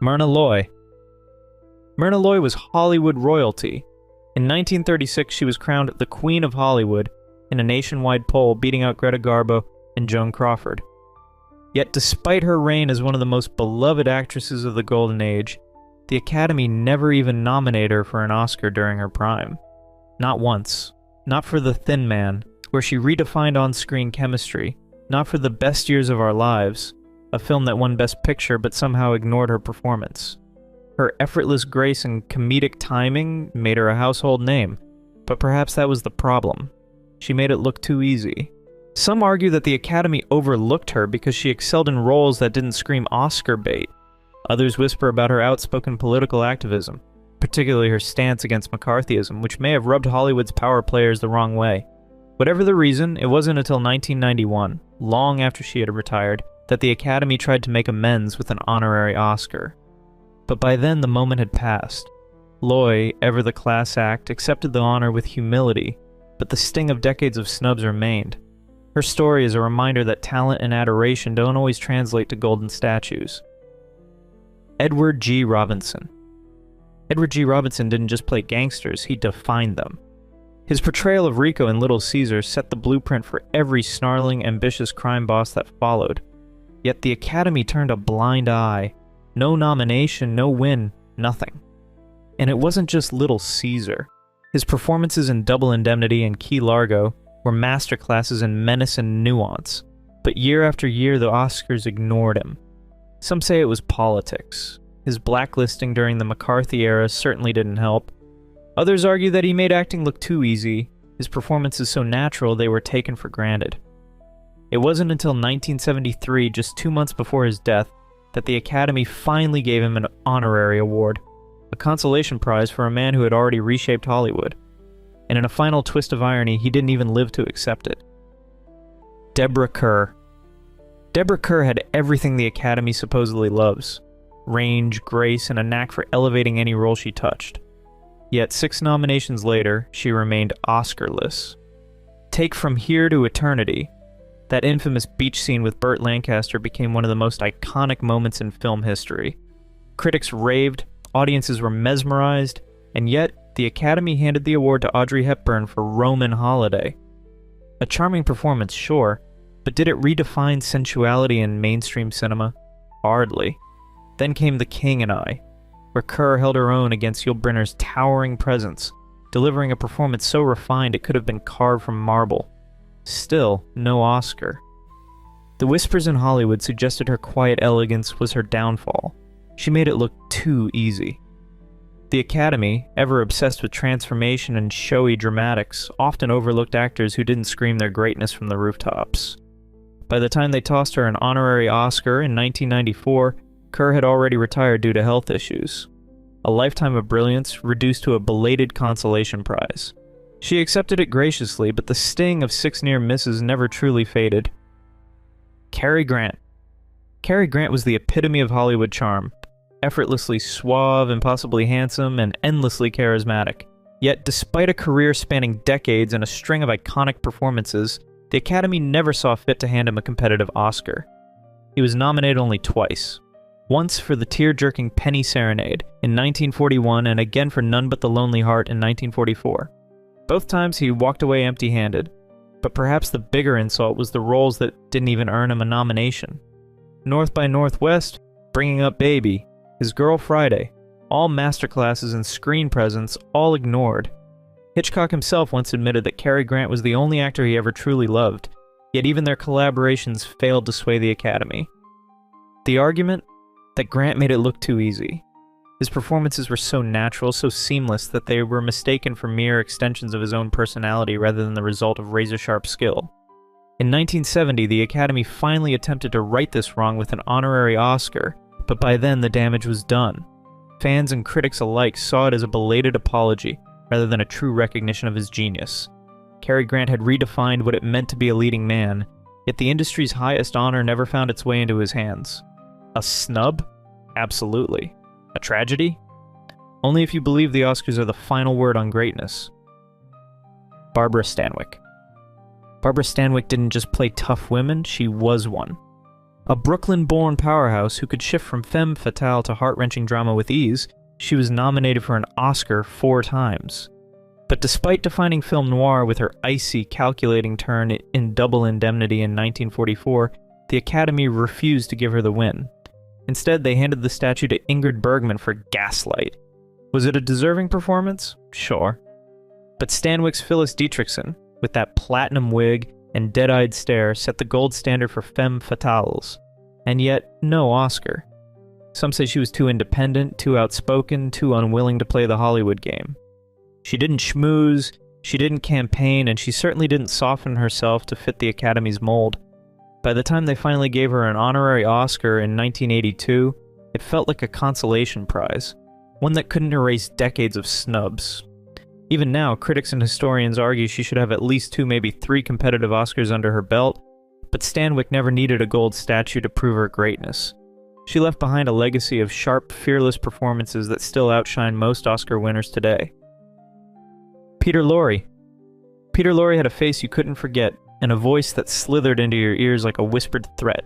Myrna Loy. Myrna Loy was Hollywood royalty. In 1936, she was crowned the Queen of Hollywood in a nationwide poll, beating out Greta Garbo and Joan Crawford. Yet despite her reign as one of the most beloved actresses of the Golden Age, the Academy never even nominated her for an Oscar during her prime. Not once. Not for The Thin Man, where she redefined on-screen chemistry. Not for The Best Years of Our Lives, a film that won Best Picture but somehow ignored her performance. Her effortless grace and comedic timing made her a household name, but perhaps that was the problem. She made it look too easy. Some argue that the Academy overlooked her because she excelled in roles that didn't scream Oscar bait. Others whisper about her outspoken political activism, particularly her stance against McCarthyism, which may have rubbed Hollywood's power players the wrong way. Whatever the reason, it wasn't until 1991, long after she had retired, that the Academy tried to make amends with an honorary Oscar. But by then the moment had passed. Loy, ever the class act, accepted the honor with humility, but the sting of decades of snubs remained. Her story is a reminder that talent and adoration don't always translate to golden statues. Edward G. Robinson. Edward G. Robinson didn't just play gangsters, he defined them. His portrayal of Rico in Little Caesar set the blueprint for every snarling, ambitious crime boss that followed. Yet the Academy turned a blind eye. No nomination, no win, nothing. And it wasn't just Little Caesar. His performances in Double Indemnity and Key Largo were masterclasses in menace and nuance, but year after year the Oscars ignored him. Some say it was politics. His blacklisting during the McCarthy era certainly didn't help. Others argue that he made acting look too easy, his performances so natural they were taken for granted. It wasn't until 1973, just 2 months before his death, that the Academy finally gave him an honorary award, a consolation prize for a man who had already reshaped Hollywood. And in a final twist of irony, he didn't even live to accept it. Deborah Kerr. Deborah Kerr had everything the Academy supposedly loves: range, grace, and a knack for elevating any role she touched. Yet 6 nominations later, she remained Oscarless. Take From Here to Eternity. That infamous beach scene with Burt Lancaster became one of the most iconic moments in film history. Critics raved, audiences were mesmerized, and yet the Academy handed the award to Audrey Hepburn for Roman Holiday. A charming performance, sure, but did it redefine sensuality in mainstream cinema? Hardly. Then came The King and I, where Kerr held her own against Yul Brynner's towering presence, delivering a performance so refined it could have been carved from marble. Still, no Oscar. The whispers in Hollywood suggested her quiet elegance was her downfall. She made it look too easy. The Academy, ever obsessed with transformation and showy dramatics, often overlooked actors who didn't scream their greatness from the rooftops. By the time they tossed her an honorary Oscar in 1994, Kerr had already retired due to health issues. A lifetime of brilliance reduced to a belated consolation prize. She accepted it graciously, but the sting of 6 near misses never truly faded. Cary Grant. Cary Grant was the epitome of Hollywood charm, effortlessly suave, impossibly handsome, and endlessly charismatic. Yet, despite a career spanning decades and a string of iconic performances, the Academy never saw fit to hand him a competitive Oscar. He was nominated only twice. Once for the tear-jerking Penny Serenade in 1941, and again for None But the Lonely Heart in 1944. Both times he walked away empty-handed, but perhaps the bigger insult was the roles that didn't even earn him a nomination. North by Northwest, Bringing Up Baby, His Girl Friday, all masterclasses in screen presence, all ignored. Hitchcock himself once admitted that Cary Grant was the only actor he ever truly loved, yet even their collaborations failed to sway the Academy. The argument? That Grant made it look too easy. His performances were so natural, so seamless, that they were mistaken for mere extensions of his own personality rather than the result of razor-sharp skill. In 1970, the Academy finally attempted to right this wrong with an honorary Oscar, but by then the damage was done. Fans and critics alike saw it as a belated apology, rather than a true recognition of his genius. Cary Grant had redefined what it meant to be a leading man, yet the industry's highest honor never found its way into his hands. A snub? Absolutely. A tragedy? Only if you believe the Oscars are the final word on greatness. Barbara Stanwyck. Barbara Stanwyck didn't just play tough women, she was one. A Brooklyn-born powerhouse who could shift from femme fatale to heart-wrenching drama with ease, she was nominated for an Oscar 4 times. But despite defining film noir with her icy, calculating turn in Double Indemnity in 1944, the Academy refused to give her the win. Instead, they handed the statue to Ingrid Bergman for Gaslight. Was it a deserving performance? Sure. But Stanwyck's Phyllis Dietrichson, with that platinum wig and dead-eyed stare, set the gold standard for femme fatales. And yet, no Oscar. Some say she was too independent, too outspoken, too unwilling to play the Hollywood game. She didn't schmooze, she didn't campaign, and she certainly didn't soften herself to fit the Academy's mold. By the time they finally gave her an honorary Oscar in 1982, it felt like a consolation prize, one that couldn't erase decades of snubs. Even now, critics and historians argue she should have at least 2, maybe 3 competitive Oscars under her belt, but Stanwyck never needed a gold statue to prove her greatness. She left behind a legacy of sharp, fearless performances that still outshine most Oscar winners today. Peter Lorre. Peter Lorre had a face you couldn't forget, and a voice that slithered into your ears like a whispered threat.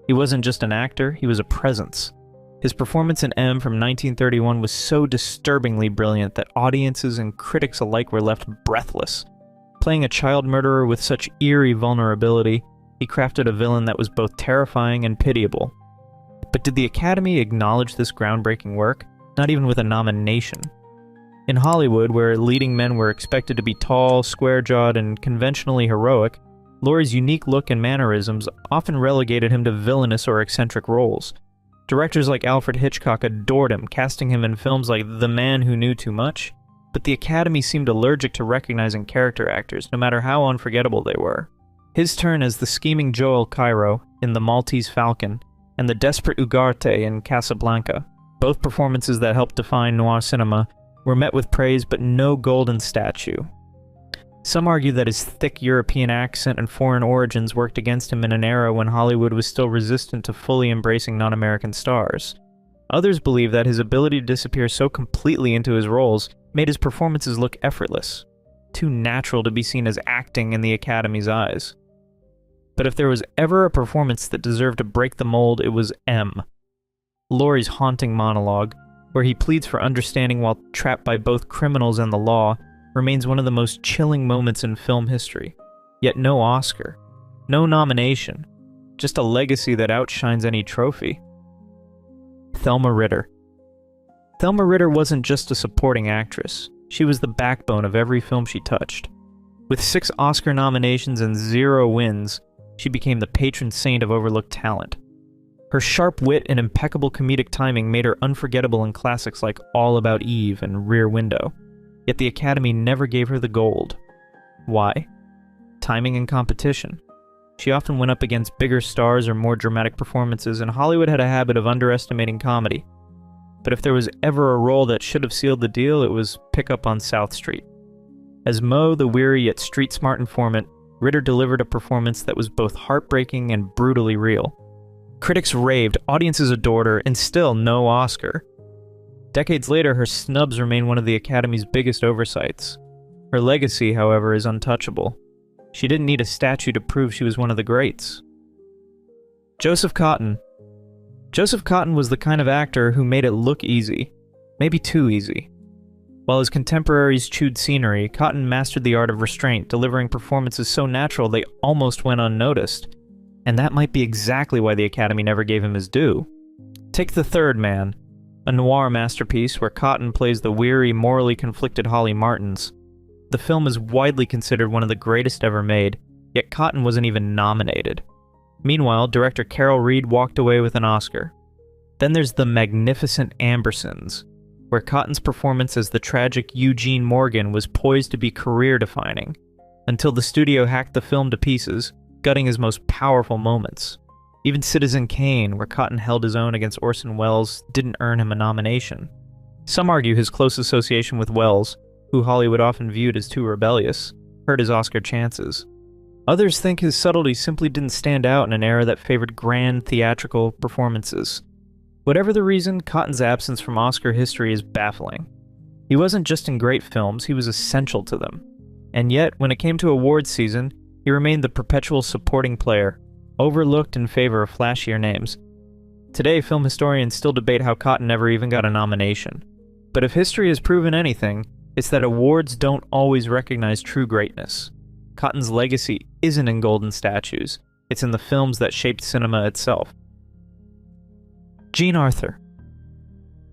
He wasn't just an actor, he was a presence. His performance in M from 1931 was so disturbingly brilliant that audiences and critics alike were left breathless. Playing a child murderer with such eerie vulnerability, he crafted a villain that was both terrifying and pitiable. But did the Academy acknowledge this groundbreaking work? Not even with a nomination. In Hollywood, where leading men were expected to be tall, square-jawed, and conventionally heroic, Lorre's unique look and mannerisms often relegated him to villainous or eccentric roles. Directors like Alfred Hitchcock adored him, casting him in films like The Man Who Knew Too Much, but the Academy seemed allergic to recognizing character actors, no matter how unforgettable they were. His turn as the scheming Joel Cairo in The Maltese Falcon, and the desperate Ugarte in Casablanca, both performances that helped define noir cinema, were met with praise but no golden statue. Some argue that his thick European accent and foreign origins worked against him in an era when Hollywood was still resistant to fully embracing non-American stars. Others believe that his ability to disappear so completely into his roles made his performances look effortless, too natural to be seen as acting in the Academy's eyes. But if there was ever a performance that deserved to break the mold, it was M. Lorre's haunting monologue, where he pleads for understanding while trapped by both criminals and the law, remains one of the most chilling moments in film history. Yet no Oscar. No nomination. Just a legacy that outshines any trophy. Thelma Ritter. Thelma Ritter wasn't just a supporting actress. She was the backbone of every film she touched. With 6 Oscar nominations and 0 wins, she became the patron saint of overlooked talent. Her sharp wit and impeccable comedic timing made her unforgettable in classics like All About Eve and Rear Window. Yet the Academy never gave her the gold. Why? Timing and competition. She often went up against bigger stars or more dramatic performances, and Hollywood had a habit of underestimating comedy. But if there was ever a role that should have sealed the deal, it was Pickup on South Street. As Moe, the weary yet street-smart informant, Ritter delivered a performance that was both heartbreaking and brutally real. Critics raved, audiences adored her, and still no Oscar. Decades later, her snubs remain one of the Academy's biggest oversights. Her legacy, however, is untouchable. She didn't need a statue to prove she was one of the greats. Joseph Cotten. Joseph Cotten was the kind of actor who made it look easy, maybe too easy. While his contemporaries chewed scenery, Cotten mastered the art of restraint, delivering performances so natural they almost went unnoticed. And that might be exactly why the Academy never gave him his due. Take The Third Man, a noir masterpiece where Cotten plays the weary, morally conflicted Holly Martins. The film is widely considered one of the greatest ever made, yet Cotten wasn't even nominated. Meanwhile, director Carol Reed walked away with an Oscar. Then there's The Magnificent Ambersons, where Cotten's performance as the tragic Eugene Morgan was poised to be career-defining, until the studio hacked the film to pieces, gutting his most powerful moments. Even Citizen Kane, where Cotten held his own against Orson Welles, didn't earn him a nomination. Some argue his close association with Welles, who Hollywood often viewed as too rebellious, hurt his Oscar chances. Others think his subtlety simply didn't stand out in an era that favored grand, theatrical performances. Whatever the reason, Cotten's absence from Oscar history is baffling. He wasn't just in great films, he was essential to them. And yet, when it came to awards season, he remained the perpetual supporting player, overlooked in favor of flashier names. Today, film historians still debate how Cotton never even got a nomination. But if history has proven anything, it's that awards don't always recognize true greatness. Cotton's legacy isn't in golden statues, it's in the films that shaped cinema itself. Jean Arthur.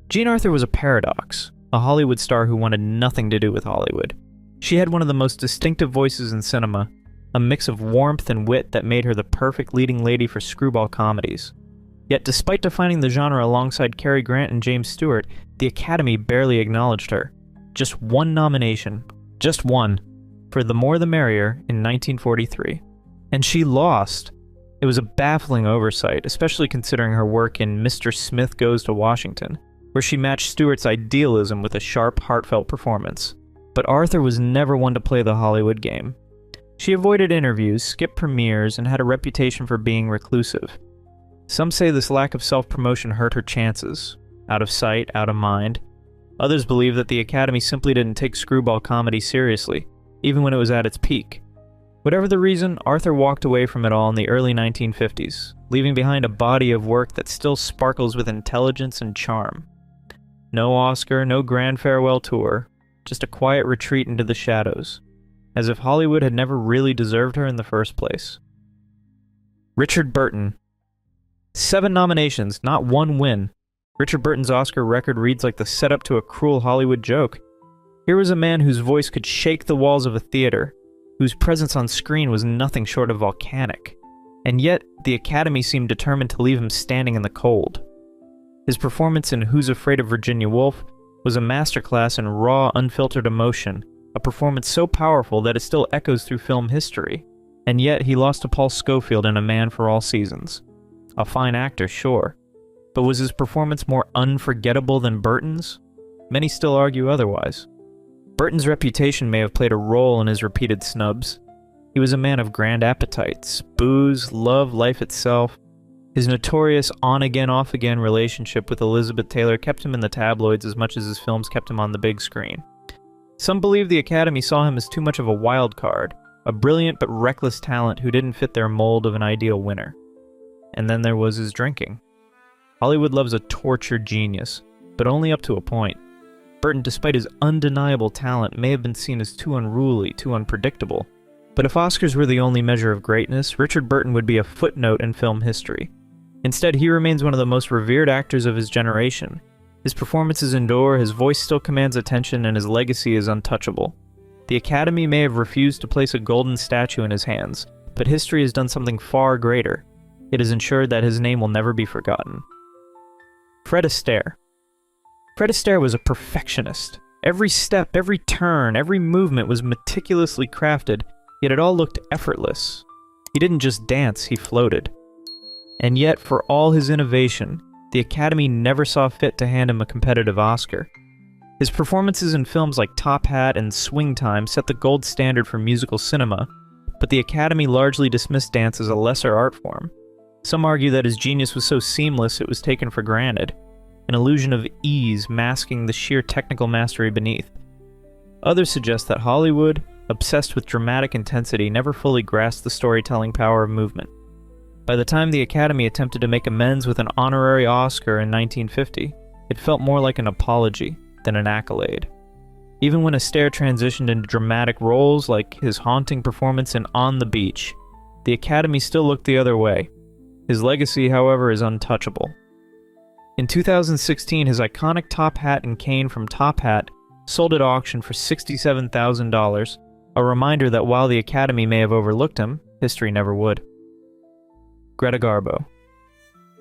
Jean Arthur was a paradox, a Hollywood star who wanted nothing to do with Hollywood. She had one of the most distinctive voices in cinema, a mix of warmth and wit that made her the perfect leading lady for screwball comedies. Yet despite defining the genre alongside Cary Grant and James Stewart, the Academy barely acknowledged her. Just one nomination, just one, for The More the Merrier in 1943. And she lost. It was a baffling oversight, especially considering her work in Mr. Smith Goes to Washington, where she matched Stewart's idealism with a sharp, heartfelt performance. But Arthur was never one to play the Hollywood game. She avoided interviews, skipped premieres, and had a reputation for being reclusive. Some say this lack of self-promotion hurt her chances. Out of sight, out of mind. Others believe that the Academy simply didn't take screwball comedy seriously, even when it was at its peak. Whatever the reason, Arthur walked away from it all in the early 1950s, leaving behind a body of work that still sparkles with intelligence and charm. No Oscar, no grand farewell tour, just a quiet retreat into the shadows, as if Hollywood had never really deserved her in the first place. Richard Burton. 7 nominations, not one win. Richard Burton's Oscar record reads like the setup to a cruel Hollywood joke. Here was a man whose voice could shake the walls of a theater, whose presence on screen was nothing short of volcanic, and yet the Academy seemed determined to leave him standing in the cold. His performance in Who's Afraid of Virginia Woolf was a masterclass in raw, unfiltered emotion, a performance so powerful that it still echoes through film history, and yet he lost to Paul Scofield in A Man for All Seasons. A fine actor, sure, but was his performance more unforgettable than Burton's? Many still argue otherwise. Burton's reputation may have played a role in his repeated snubs. He was a man of grand appetites, booze, love, life itself. His notorious on-again, off-again relationship with Elizabeth Taylor kept him in the tabloids as much as his films kept him on the big screen. Some believe the Academy saw him as too much of a wild card, a brilliant but reckless talent who didn't fit their mold of an ideal winner. And then there was his drinking. Hollywood loves a tortured genius, but only up to a point. Burton, despite his undeniable talent, may have been seen as too unruly, too unpredictable. But if Oscars were the only measure of greatness, Richard Burton would be a footnote in film history. Instead, he remains one of the most revered actors of his generation. His performances endure, his voice still commands attention, and his legacy is untouchable. The Academy may have refused to place a golden statue in his hands, but history has done something far greater. It has ensured that his name will never be forgotten. Fred Astaire. Fred Astaire was a perfectionist. Every step, every turn, every movement was meticulously crafted, yet it all looked effortless. He didn't just dance, he floated. And yet, for all his innovation, the Academy never saw fit to hand him a competitive Oscar. His performances in films like Top Hat and Swing Time set the gold standard for musical cinema, but the Academy largely dismissed dance as a lesser art form. Some argue that his genius was so seamless it was taken for granted, an illusion of ease masking the sheer technical mastery beneath. Others suggest that Hollywood, obsessed with dramatic intensity, never fully grasped the storytelling power of movement. By the time the Academy attempted to make amends with an honorary Oscar in 1950, it felt more like an apology than an accolade. Even when Astaire transitioned into dramatic roles like his haunting performance in On the Beach, the Academy still looked the other way. His legacy, however, is untouchable. In 2016, his iconic top hat and cane from Top Hat sold at auction for $67,000, a reminder that while the Academy may have overlooked him, history never would. Greta Garbo.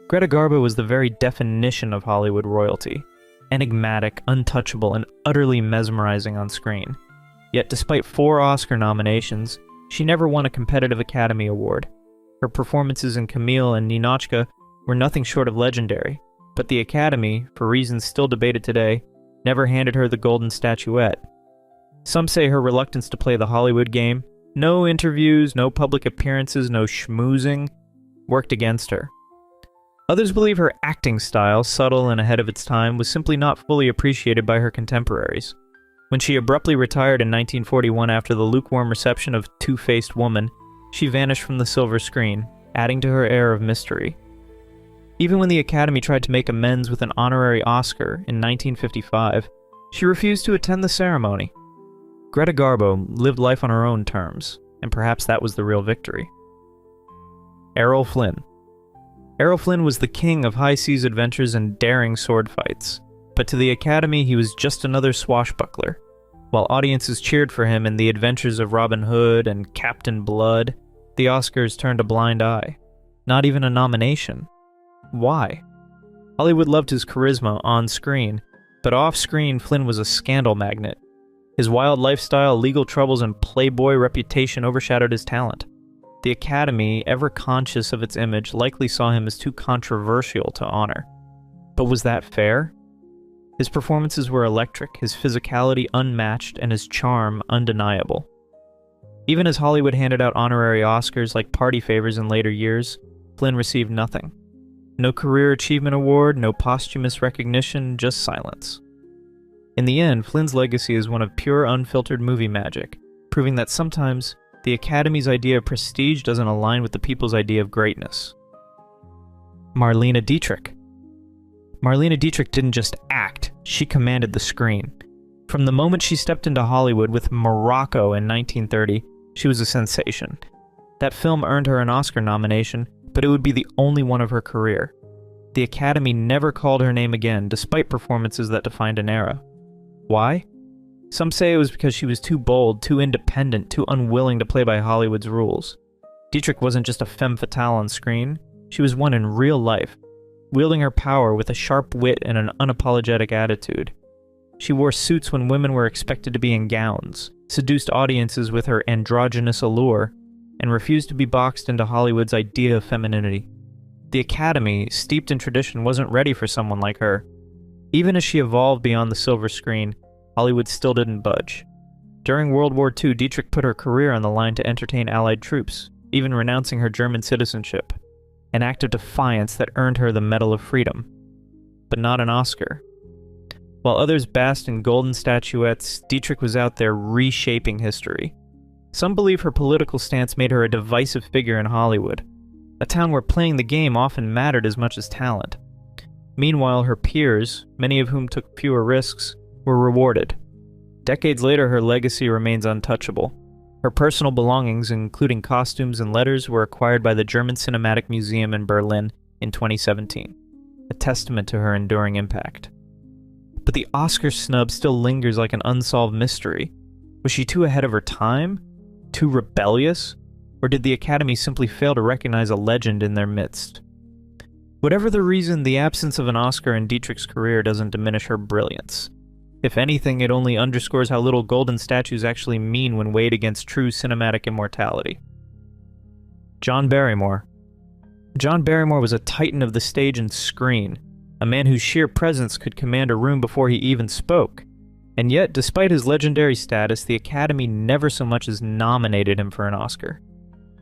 Greta Garbo was the very definition of Hollywood royalty. Enigmatic, untouchable, and utterly mesmerizing on screen. Yet despite 4 Oscar nominations, she never won a competitive Academy Award. Her performances in Camille and Ninotchka were nothing short of legendary, but the Academy, for reasons still debated today, never handed her the golden statuette. Some say her reluctance to play the Hollywood game, no interviews, no public appearances, no schmoozing, worked against her. Others believe her acting style, subtle and ahead of its time, was simply not fully appreciated by her contemporaries. When she abruptly retired in 1941 after the lukewarm reception of Two-Faced Woman, she vanished from the silver screen, adding to her air of mystery. Even when the Academy tried to make amends with an honorary Oscar in 1955, she refused to attend the ceremony. Greta Garbo lived life on her own terms, and perhaps that was the real victory. Errol Flynn. Errol Flynn was the king of high seas adventures and daring sword fights, but to the Academy he was just another swashbuckler. While audiences cheered for him in The Adventures of Robin Hood and Captain Blood, the Oscars turned a blind eye. Not even a nomination. Why? Hollywood loved his charisma on screen, but off-screen Flynn was a scandal magnet. His wild lifestyle, legal troubles, and playboy reputation overshadowed his talent. The Academy, ever conscious of its image, likely saw him as too controversial to honor. But was that fair? His performances were electric, his physicality unmatched, and his charm undeniable. Even as Hollywood handed out honorary Oscars like party favors in later years, Flynn received nothing. No career achievement award, no posthumous recognition, just silence. In the end, Flynn's legacy is one of pure, unfiltered movie magic, proving that sometimes the Academy's idea of prestige doesn't align with the people's idea of greatness. Marlene Dietrich. Marlene Dietrich didn't just act, she commanded the screen. From the moment she stepped into Hollywood with Morocco in 1930, she was a sensation. That film earned her an Oscar nomination, but it would be the only one of her career. The Academy never called her name again, despite performances that defined an era. Why? Some say it was because she was too bold, too independent, too unwilling to play by Hollywood's rules. Dietrich wasn't just a femme fatale on screen, she was one in real life, wielding her power with a sharp wit and an unapologetic attitude. She wore suits when women were expected to be in gowns, seduced audiences with her androgynous allure, and refused to be boxed into Hollywood's idea of femininity. The Academy, steeped in tradition, wasn't ready for someone like her. Even as she evolved beyond the silver screen, Hollywood still didn't budge. During World War II, Dietrich put her career on the line to entertain Allied troops, even renouncing her German citizenship, an act of defiance that earned her the Medal of Freedom. But not an Oscar. While others basked in golden statuettes, Dietrich was out there reshaping history. Some believe her political stance made her a divisive figure in Hollywood, a town where playing the game often mattered as much as talent. Meanwhile, her peers, many of whom took fewer risks, were rewarded. Decades later, her legacy remains untouchable. Her personal belongings, including costumes and letters, were acquired by the German Cinematic Museum in Berlin in 2017, a testament to her enduring impact. But the Oscar snub still lingers like an unsolved mystery. Was she too ahead of her time? Too rebellious? Or did the Academy simply fail to recognize a legend in their midst? Whatever the reason, the absence of an Oscar in Dietrich's career doesn't diminish her brilliance. If anything, it only underscores how little golden statues actually mean when weighed against true cinematic immortality. John Barrymore. John Barrymore was a titan of the stage and screen, a man whose sheer presence could command a room before he even spoke. And yet, despite his legendary status, the Academy never so much as nominated him for an Oscar.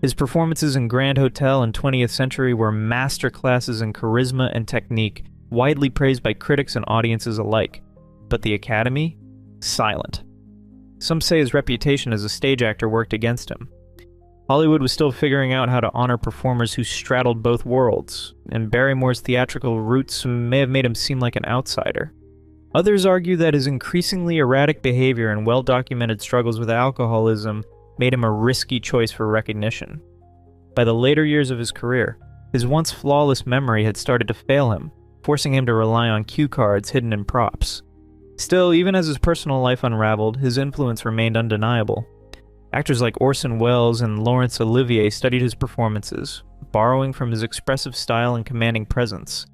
His performances in Grand Hotel and 20th Century were masterclasses in charisma and technique, widely praised by critics and audiences alike. But the Academy? Silent. Some say his reputation as a stage actor worked against him. Hollywood was still figuring out how to honor performers who straddled both worlds, and Barrymore's theatrical roots may have made him seem like an outsider. Others argue that his increasingly erratic behavior and well-documented struggles with alcoholism made him a risky choice for recognition. By the later years of his career, his once flawless memory had started to fail him, forcing him to rely on cue cards hidden in props. Still, even as his personal life unraveled, his influence remained undeniable. Actors like Orson Welles and Laurence Olivier studied his performances, borrowing from his expressive style and commanding presence.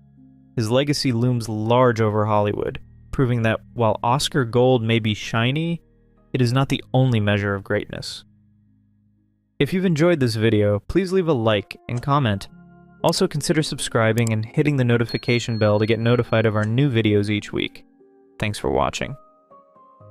His legacy looms large over Hollywood, proving that while Oscar gold may be shiny, it is not the only measure of greatness. If you've enjoyed this video, please leave a like and comment. Also consider subscribing and hitting the notification bell to get notified of our new videos each week. Thanks for watching.